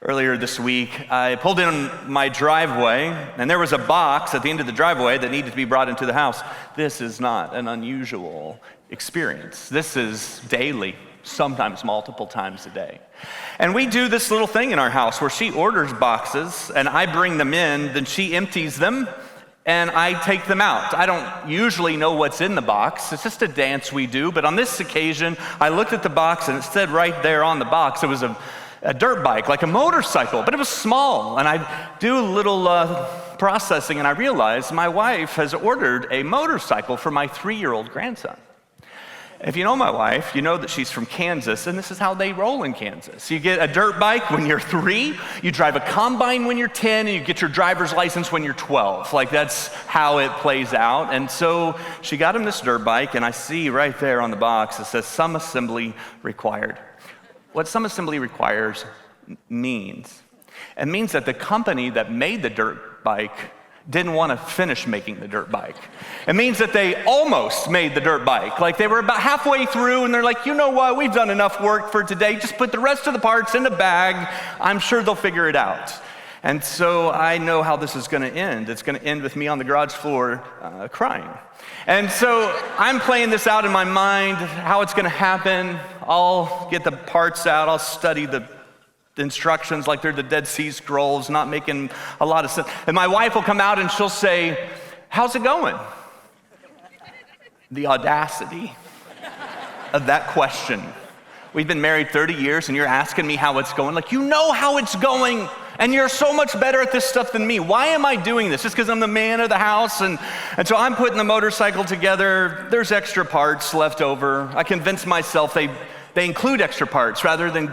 Earlier this week, I pulled in my driveway, and there was a box at the end of the driveway that needed to be brought into the house. This is not an unusual experience. This is daily, sometimes multiple times a day. And we do this little thing in our house where she orders boxes, and I bring them in, then she empties them, and I take them out. I don't usually know what's in the box. It's just a dance we do. But on this occasion, I looked at the box, and it said right there on the box, it was a dirt bike, like a motorcycle, but it was small. And I do a little processing, and I realized my wife has ordered a motorcycle for my 3-year-old grandson. If you know my wife, you know that she's from Kansas, and this is how they roll in Kansas. You get a dirt bike when you're 3, you drive a combine when you're 10, and you get your driver's license when you're 12. Like, that's how it plays out. And so she got him this dirt bike, and I see right there on the box, it says some assembly required. What some assembly requires means, it means that the company that made the dirt bike didn't want to finish making the dirt bike. It means that they almost made the dirt bike. Like, they were about halfway through, and they're like, you know what, we've done enough work for today. Just put the rest of the parts in the bag. I'm sure they'll figure it out. And so I know how this is going to end. It's going to end with me on the garage floor crying. And so I'm playing this out in my mind, how it's going to happen. I'll get the parts out. I'll study the instructions like they're the Dead Sea Scrolls, not making a lot of sense. And my wife will come out and she'll say, how's it going? The audacity of that question. We've been married 30 years and you're asking me how it's going. Like, you know how it's going, and you're so much better at this stuff than me. Why am I doing this? Just because I'm the man of the house? And so I'm putting the motorcycle together. There's extra parts left over. I convinced myself they include extra parts rather than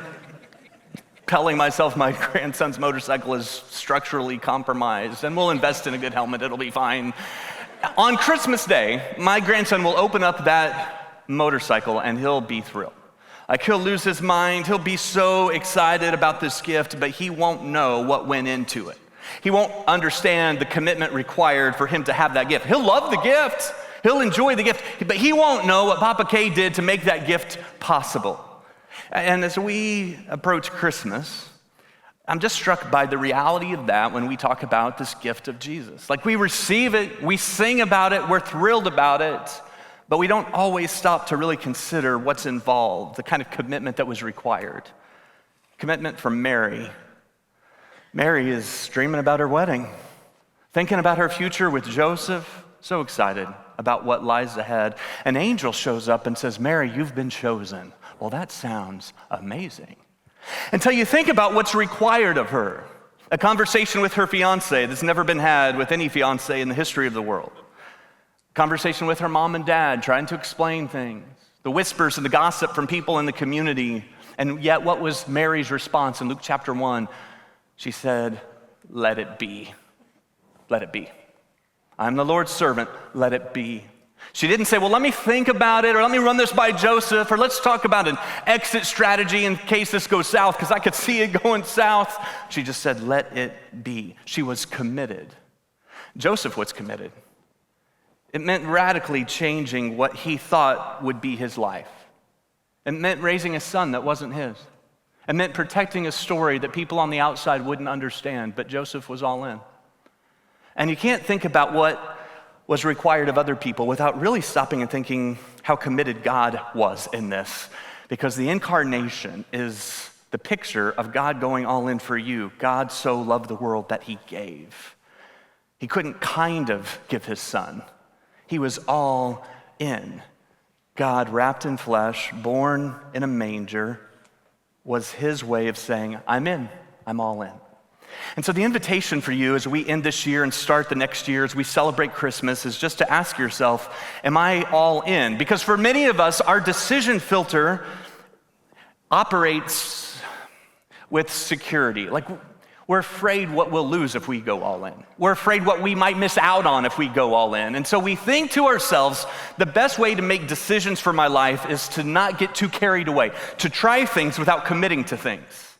telling myself my grandson's motorcycle is structurally compromised and we'll invest in a good helmet, it'll be fine. On Christmas Day, my grandson will open up that motorcycle and he'll be thrilled. Like, he'll lose his mind, he'll be so excited about this gift, but he won't know what went into it. He won't understand the commitment required for him to have that gift. He'll love the gift, he'll enjoy the gift, but he won't know what Papa K did to make that gift possible. And as we approach Christmas, I'm just struck by the reality of that when we talk about this gift of Jesus. Like, we receive it, we sing about it, we're thrilled about it, but we don't always stop to really consider what's involved, the kind of commitment that was required. Commitment from Mary. Mary is dreaming about her wedding, thinking about her future with Joseph, so excited about what lies ahead. An angel shows up and says, Mary, you've been chosen. Well, that sounds amazing. Until you think about what's required of her. A conversation with her fiance that's never been had with any fiance in the history of the world. Conversation with her mom and dad, trying to explain things. The whispers and the gossip from people in the community. And yet, what was Mary's response in Luke chapter 1? She said, let it be. Let it be. I'm the Lord's servant, let it be. She didn't say, well, let me think about it, or let me run this by Joseph, or let's talk about an exit strategy in case this goes south, because I could see it going south. She just said, let it be. She was committed. Joseph was committed. It meant radically changing what he thought would be his life. It meant raising a son that wasn't his. It meant protecting a story that people on the outside wouldn't understand, but Joseph was all in. And you can't think about what was required of other people without really stopping and thinking how committed God was in this. Because the incarnation is the picture of God going all in for you. God so loved the world that he gave. He couldn't kind of give his son. He was all in. God wrapped in flesh, born in a manger, was his way of saying, I'm in, I'm all in. And so the invitation for you as we end this year and start the next year, as we celebrate Christmas, is just to ask yourself, am I all in? Because for many of us, our decision filter operates with security. Like, we're afraid what we'll lose if we go all in. We're afraid what we might miss out on if we go all in. And so we think to ourselves, the best way to make decisions for my life is to not get too carried away, to try things without committing to things.